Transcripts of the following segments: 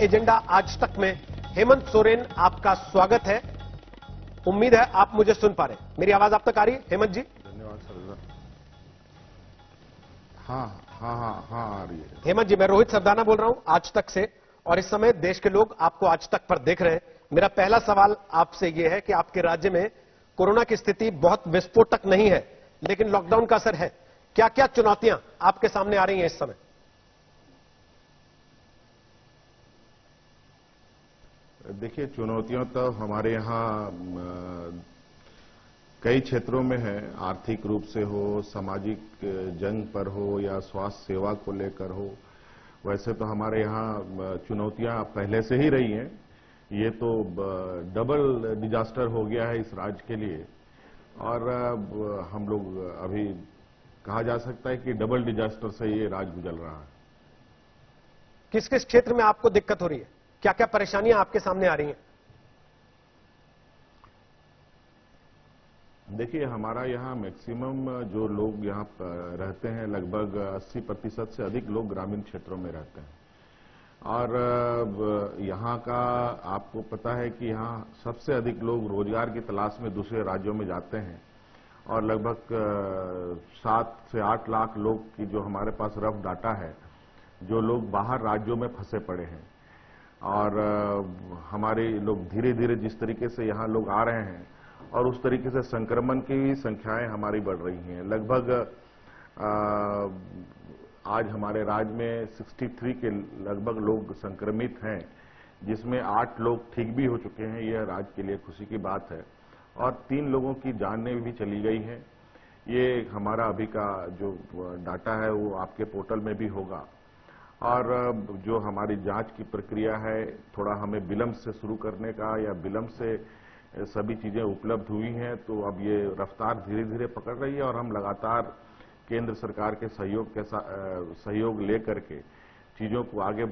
Agenda आज तक में हेमंत सोरेन आपका स्वागत है। उम्मीद है आप मुझे सुन पा रहे हैं। मेरी आवाज आप तक आ रही है हेमंत जी? धन्यवाद सर। हाँ आ रही है। हेमंत जी, मैं रोहित सरदाना बोल रहा हूं आज तक से, और इस समय देश के लोग आपको आज तक पर देख रहे हैं। मेरा पहला सवाल आपसे यह है कि आपके राज्य में कोरोना की स्थिति बहुत विस्फोटक नहीं है, लेकिन लॉकडाउन का असर है। क्या क्या चुनौतियां आपके सामने आ रही हैं इस समय? देखिए, चुनौतियां तो हमारे यहाँ कई क्षेत्रों में है। आर्थिक रूप से हो, सामाजिक जंग पर हो, या स्वास्थ्य सेवा को लेकर हो। वैसे तो हमारे यहाँ चुनौतियां पहले से ही रही हैं। ये तो डबल डिजास्टर हो गया है इस राज्य के लिए, और हम लोग अभी कहा जा सकता है कि डबल डिजास्टर से ये राज्य गुजर रहा है। किस किस क्षेत्र में आपको दिक्कत हो रही है? क्या क्या परेशानियां आपके सामने आ रही हैं? देखिए, हमारा यहाँ मैक्सिमम जो लोग यहाँ रहते हैं, लगभग 80% से अधिक लोग ग्रामीण क्षेत्रों में रहते हैं। और यहाँ का आपको पता है कि यहाँ सबसे अधिक लोग रोजगार की तलाश में दूसरे राज्यों में जाते हैं, और लगभग 7 से 8 लाख लोग की जो हमारे पास रफ डाटा है, जो लोग बाहर राज्यों में फंसे पड़े हैं। और हमारे लोग धीरे धीरे जिस तरीके से यहाँ लोग आ रहे हैं, और उस तरीके से संक्रमण की संख्याएं हमारी बढ़ रही हैं। लगभग आज हमारे राज्य में 63 के लगभग लोग संक्रमित हैं, जिसमें 8 लोग ठीक भी हो चुके हैं। यह राज्य के लिए खुशी की बात है। और 3 लोगों की जानें भी चली गई हैं। ये हमारा अभी का जो डाटा है वो आपके पोर्टल में भी होगा। और जो हमारी जांच की प्रक्रिया है, थोड़ा हमें विलंब से शुरू करने का, या विलंब से सभी चीजें उपलब्ध हुई हैं, तो अब ये रफ्तार धीरे धीरे पकड़ रही है। और हम लगातार केंद्र सरकार के सहयोग लेकर के चीजों को आगे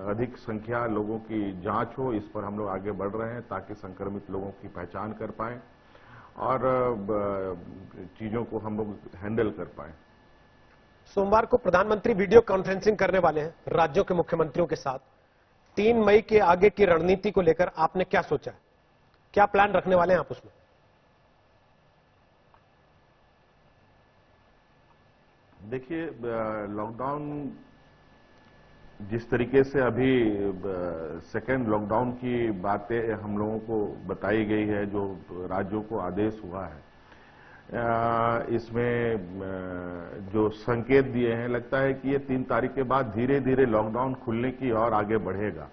अधिक संख्या लोगों की जांच हो, इस पर हम लोग आगे बढ़ रहे हैं, ताकि संक्रमित लोगों की पहचान कर पाएं और चीजों को हम लोग हैंडल कर पाएं। सोमवार को प्रधानमंत्री वीडियो कॉन्फ्रेंसिंग करने वाले हैं राज्यों के मुख्यमंत्रियों के साथ। 3 मई के आगे की रणनीति को लेकर आपने क्या सोचा है? क्या प्लान रखने वाले हैं आप उसमें? देखिए, लॉकडाउन जिस तरीके से अभी सेकेंड लॉकडाउन की बातें हम लोगों को बताई गई है, जो राज्यों को आदेश हुआ है, इसमें जो संकेत दिए हैं, लगता है कि ये 3 तारीख के बाद धीरे धीरे लॉकडाउन खुलने की और आगे बढ़ेगा।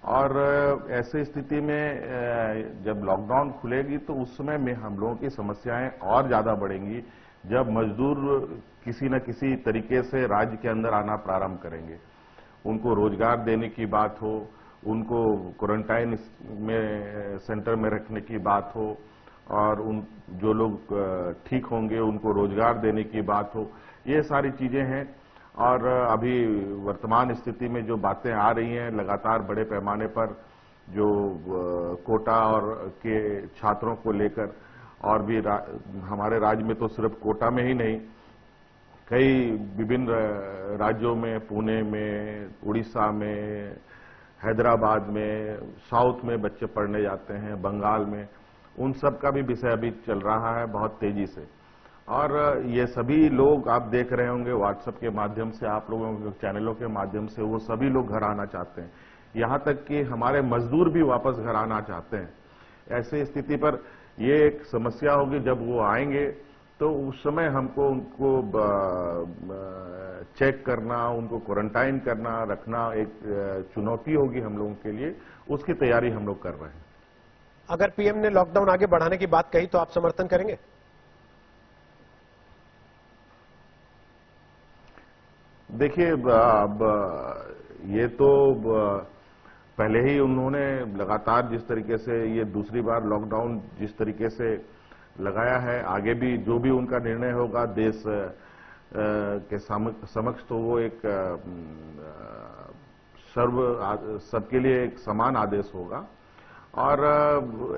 और ऐसे स्थिति में जब लॉकडाउन खुलेगी तो उस समय में हम लोगों की समस्याएं और ज्यादा बढ़ेंगी, जब मजदूर किसी न किसी तरीके से राज्य के अंदर आना प्रारंभ करेंगे। उनको रोजगार देने की बात हो, उनको क्वारंटाइन में सेंटर में रखने की बात हो, और उन जो लोग ठीक होंगे उनको रोजगार देने की बात हो, ये सारी चीजें हैं। और अभी वर्तमान स्थिति में जो बातें आ रही हैं, लगातार बड़े पैमाने पर जो कोटा और के छात्रों को लेकर, और भी हमारे राज्य में तो सिर्फ कोटा में ही नहीं, कई विभिन्न राज्यों में, पुणे में, उड़ीसा में, हैदराबाद में, साउथ में बच्चे पढ़ने जाते हैं, बंगाल में, उन सब का भी विषय अभी चल रहा है बहुत तेजी से। और ये सभी लोग आप देख रहे होंगे व्हाट्सएप के माध्यम से, आप लोगों के चैनलों के माध्यम से, वो सभी लोग घर आना चाहते हैं। यहां तक कि हमारे मजदूर भी वापस घर आना चाहते हैं। ऐसी स्थिति पर ये एक समस्या होगी। जब वो आएंगे तो उस समय हमको उनको चेक करना, उनको क्वारंटाइन करना, रखना एक चुनौती होगी हम लोगों के लिए। उसकी तैयारी हम लोग कर रहे हैं। अगर पीएम ने लॉकडाउन आगे बढ़ाने की बात कही तो आप समर्थन करेंगे? देखिए, अब ये तो पहले ही उन्होंने लगातार जिस तरीके से ये दूसरी बार लॉकडाउन जिस तरीके से लगाया है, आगे भी जो भी उनका निर्णय होगा देश के समक्ष, तो वो एक सबके लिए एक समान आदेश होगा। और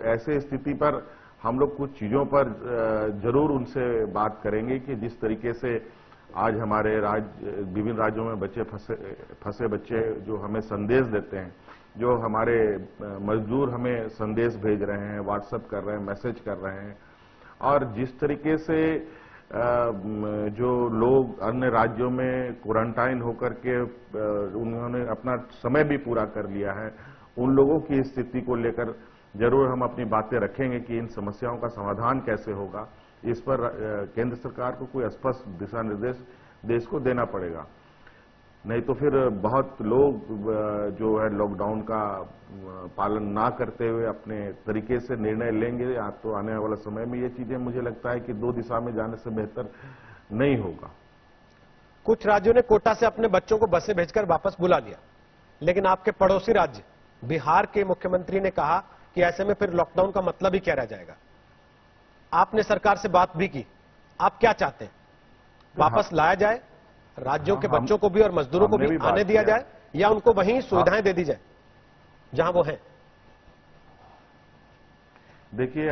ऐसे स्थिति पर हम लोग कुछ चीजों पर जरूर उनसे बात करेंगे कि जिस तरीके से आज हमारे विभिन्न राज्यों में फंसे बच्चे जो हमें संदेश देते हैं, जो हमारे मजदूर हमें संदेश भेज रहे हैं, व्हाट्सएप कर रहे हैं, मैसेज कर रहे हैं, और जिस तरीके से जो लोग अन्य राज्यों में क्वारंटाइन होकर के उन्होंने अपना समय भी पूरा कर लिया है, उन लोगों की स्थिति को लेकर जरूर हम अपनी बातें रखेंगे कि इन समस्याओं का समाधान कैसे होगा। इस पर केंद्र सरकार को कोई स्पष्ट दिशा निर्देश देश को देना पड़ेगा, नहीं तो फिर बहुत लोग जो है लॉकडाउन का पालन ना करते हुए अपने तरीके से निर्णय लेंगे। या तो आने वाला समय में ये चीजें मुझे लगता है कि दो दिशा में जाने से बेहतर नहीं होगा। कुछ राज्यों ने कोटा से अपने बच्चों को बसें भेजकर वापस बुला लिया, लेकिन आपके पड़ोसी राज्य बिहार के मुख्यमंत्री ने कहा कि ऐसे में फिर लॉकडाउन का मतलब ही क्या रह जाएगा। आपने सरकार से बात भी की, आप क्या चाहते हैं? वापस लाया जाए, राज्यों के बच्चों को भी और मजदूरों को भी आने दिया जाए, या उनको वहीं सुविधाएं दे दी जाए जहां वो हैं? देखिए,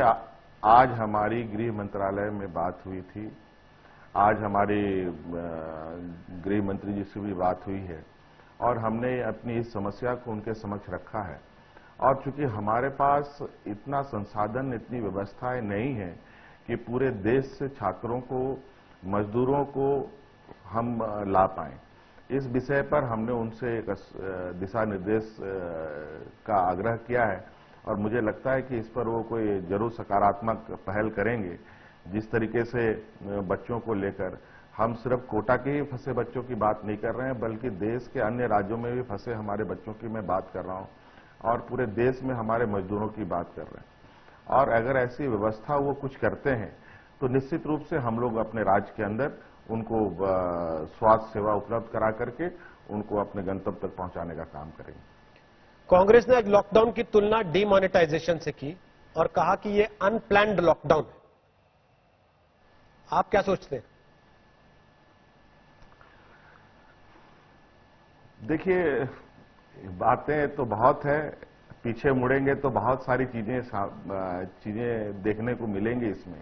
आज हमारी गृह मंत्रालय में बात हुई थी, आज हमारे गृह मंत्री जी से भी बात हुई है, और हमने अपनी इस समस्या को उनके समक्ष रखा है। और चूंकि हमारे पास इतना संसाधन, इतनी व्यवस्थाएं नहीं है कि पूरे देश से छात्रों को, मजदूरों को हम ला पाएं, इस विषय पर हमने उनसे एक दिशा निर्देश का आग्रह किया है, और मुझे लगता है कि इस पर वो कोई जरूर सकारात्मक पहल करेंगे। जिस तरीके से बच्चों को लेकर, हम सिर्फ कोटा के ही फंसे बच्चों की बात नहीं कर रहे हैं, बल्कि देश के अन्य राज्यों में भी फंसे हमारे बच्चों की मैं बात कर रहा हूं, और पूरे देश में हमारे मजदूरों की बात कर रहे हैं। और अगर ऐसी व्यवस्था वो कुछ करते हैं तो निश्चित रूप से हम लोग अपने राज्य के अंदर उनको स्वास्थ्य सेवा उपलब्ध करा करके उनको अपने गंतव्य तक पहुंचाने का काम करेंगे। कांग्रेस ने आज लॉकडाउन की तुलना डीमोनेटाइजेशन से की और कहा कि ये अनप्लैन्ड लॉकडाउन है। आप क्या सोचते हैं? देखिए, बातें तो बहुत है, पीछे मुड़ेंगे तो बहुत सारी चीजें देखने को मिलेंगी इसमें।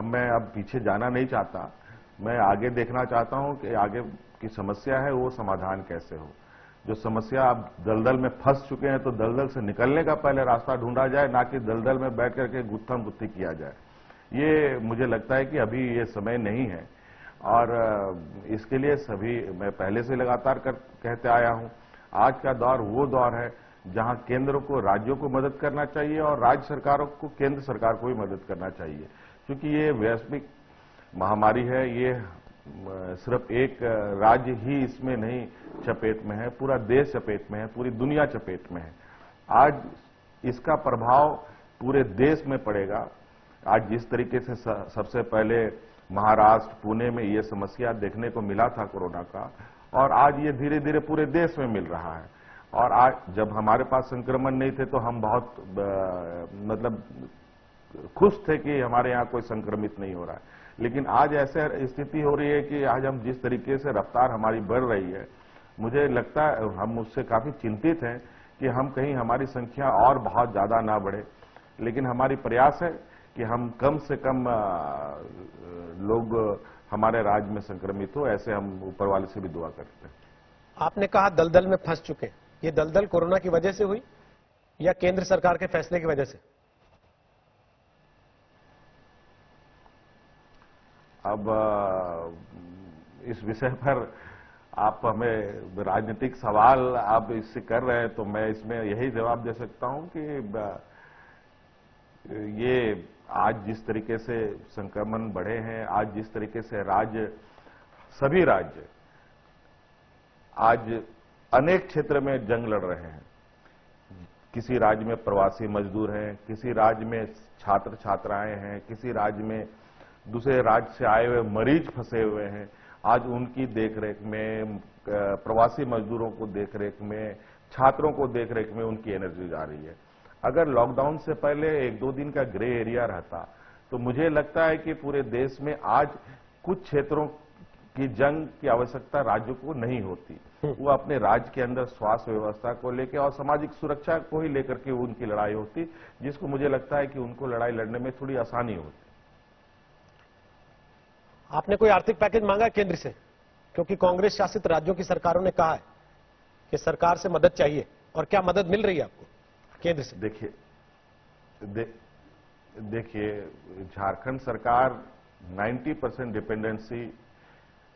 मैं अब पीछे जाना नहीं चाहता, मैं आगे देखना चाहता हूं कि आगे की समस्या है वो समाधान कैसे हो। जो समस्या अब दलदल में फंस चुके हैं तो दलदल से निकलने का पहले रास्ता ढूंढा जाए, ना कि दलदल में बैठ करके गुत्थम गुत्थी किया जाए। ये मुझे लगता है कि अभी ये समय नहीं है, और इसके लिए सभी, मैं पहले से लगातार कहते आया हूं, आज का दौर वो दौर है जहां केंद्र को राज्यों को मदद करना चाहिए और राज्य सरकारों को केंद्र सरकार को भी मदद करना चाहिए। क्योंकि ये वैश्विक महामारी है, ये सिर्फ एक राज्य ही इसमें नहीं चपेट में है, पूरा देश चपेट में है, पूरी दुनिया चपेट में है। आज इसका प्रभाव पूरे देश में पड़ेगा। आज जिस तरीके से सबसे पहले महाराष्ट्र, पुणे में ये समस्या देखने को मिला था कोरोना का, और आज ये धीरे धीरे पूरे देश में मिल रहा है। और आज जब हमारे पास संक्रमण नहीं थे तो हम बहुत मतलब खुश थे कि हमारे यहाँ कोई संक्रमित नहीं हो रहा है, लेकिन आज ऐसे स्थिति हो रही है कि आज हम जिस तरीके से रफ्तार हमारी बढ़ रही है, मुझे लगता है हम उससे काफी चिंतित हैं कि हम कहीं हमारी संख्या और बहुत ज्यादा ना बढ़े। लेकिन हमारी प्रयास है कि हम कम से कम लोग हमारे राज्य में संक्रमित हो, ऐसे हम ऊपर वाले से भी दुआ करते हैं। आपने कहा दलदल में फंस चुके हैं, ये दलदल कोरोना की वजह से हुई या केंद्र सरकार के फैसले की वजह से? अब इस विषय पर आप हमें राजनीतिक सवाल आप इससे कर रहे हैं, तो मैं इसमें यही जवाब दे सकता हूं कि ये आज जिस तरीके से संक्रमण बढ़े हैं, आज जिस तरीके से सभी राज्य आज अनेक क्षेत्र में जंग लड़ रहे हैं। किसी राज्य में प्रवासी मजदूर हैं, किसी राज्य में छात्र छात्राएं हैं, किसी राज्य में दूसरे राज्य से आए हुए मरीज फंसे हुए हैं। आज उनकी देखरेख में, प्रवासी मजदूरों को देखरेख में, छात्रों को देखरेख में उनकी एनर्जी जा रही है। अगर लॉकडाउन से पहले एक दो दिन का ग्रे एरिया रहता तो मुझे लगता है कि पूरे देश में आज कुछ क्षेत्रों की जंग की आवश्यकता राज्यों को नहीं होती। वो अपने राज्य के अंदर स्वास्थ्य व्यवस्था को लेकर और सामाजिक सुरक्षा को ही लेकर के उनकी लड़ाई होती, जिसको मुझे लगता है कि उनको लड़ाई लड़ने में थोड़ी आसानी होती। आपने कोई आर्थिक पैकेज मांगा है केंद्र से? क्योंकि कांग्रेस शासित राज्यों की सरकारों ने कहा है कि सरकार से मदद चाहिए, और क्या मदद मिल रही है आपको केंद्र से? देखिए, झारखंड सरकार 90% डिपेंडेंसी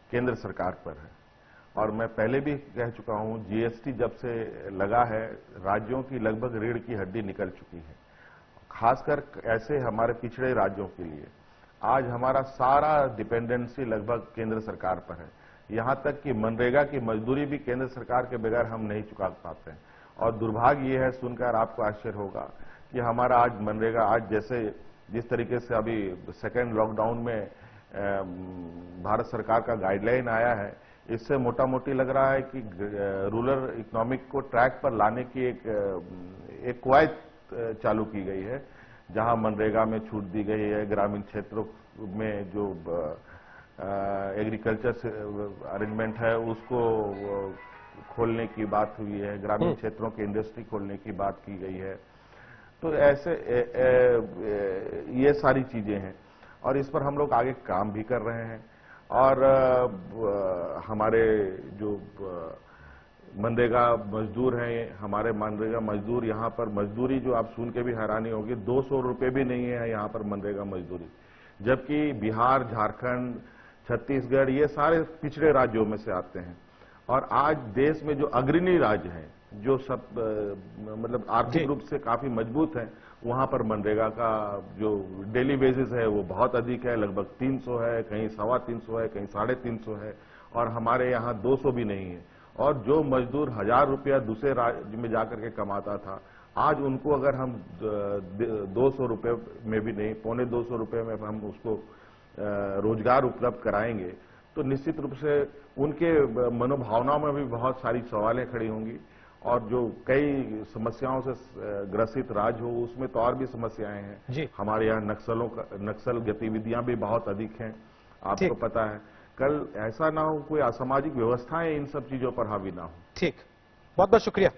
केंद्र सरकार पर है। और मैं पहले भी कह चुका हूं, जीएसटी जब से लगा है, राज्यों की लगभग रीढ़ की हड्डी निकल चुकी है, खासकर ऐसे हमारे पिछड़े राज्यों के लिए। आज हमारा सारा डिपेंडेंसी लगभग केंद्र सरकार पर है। यहां तक कि मनरेगा की मजदूरी भी केंद्र सरकार के बगैर हम नहीं चुका पाते हैं। और दुर्भाग्य ये है, सुनकर आपको आश्चर्य होगा, कि हमारा आज मनरेगा, आज जैसे जिस तरीके से अभी सेकेंड लॉकडाउन में भारत सरकार का गाइडलाइन आया है, इससे मोटा मोटी लग रहा है कि रूरल इकोनॉमिक को ट्रैक पर लाने की एक कवायद चालू की गई है, जहां मनरेगा में छूट दी गई है। ग्रामीण क्षेत्रों में जो एग्रीकल्चर अरेंजमेंट है उसको खोलने की बात हुई है, ग्रामीण क्षेत्रों के इंडस्ट्री खोलने की बात की गई है। तो ऐसे ये सारी चीजें हैं, और इस पर हम लोग आगे काम भी कर रहे हैं। और हमारे जो मनरेगा मजदूर हैं, हमारे मनरेगा मजदूर यहाँ पर मजदूरी, जो आप सुन के भी हैरानी होगी, 200 रुपए भी नहीं है यहाँ पर मनरेगा मजदूरी, जबकि बिहार, झारखंड, छत्तीसगढ़, ये सारे पिछड़े राज्यों में से आते हैं। और आज देश में जो अग्रणी राज्य हैं, जो सब मतलब आर्थिक रूप से काफी मजबूत हैं, वहां पर मनरेगा का जो डेली बेसिस है वो बहुत अधिक है, लगभग 300 है, कहीं 325 है, कहीं 350 है, और हमारे यहाँ 200 भी नहीं है। और जो मजदूर 1000 रुपया दूसरे राज्य में जाकर के कमाता था, आज उनको अगर हम 200 रुपये में भी नहीं, 250 रुपये में हम उसको रोजगार उपलब्ध कराएंगे, तो निश्चित रूप से उनके मनोभावनाओं में भी बहुत सारी सवालें खड़ी होंगी। और जो कई समस्याओं से ग्रसित राज्य हो, उसमें तो और भी समस्याएं हैं। हमारे यहाँ नक्सल गतिविधियां भी बहुत अधिक हैं, आपको पता है। कल ऐसा ना हो कोई असामाजिक व्यवस्थाएं इन सब चीजों पर हावी ना हो। ठीक, बहुत बहुत शुक्रिया।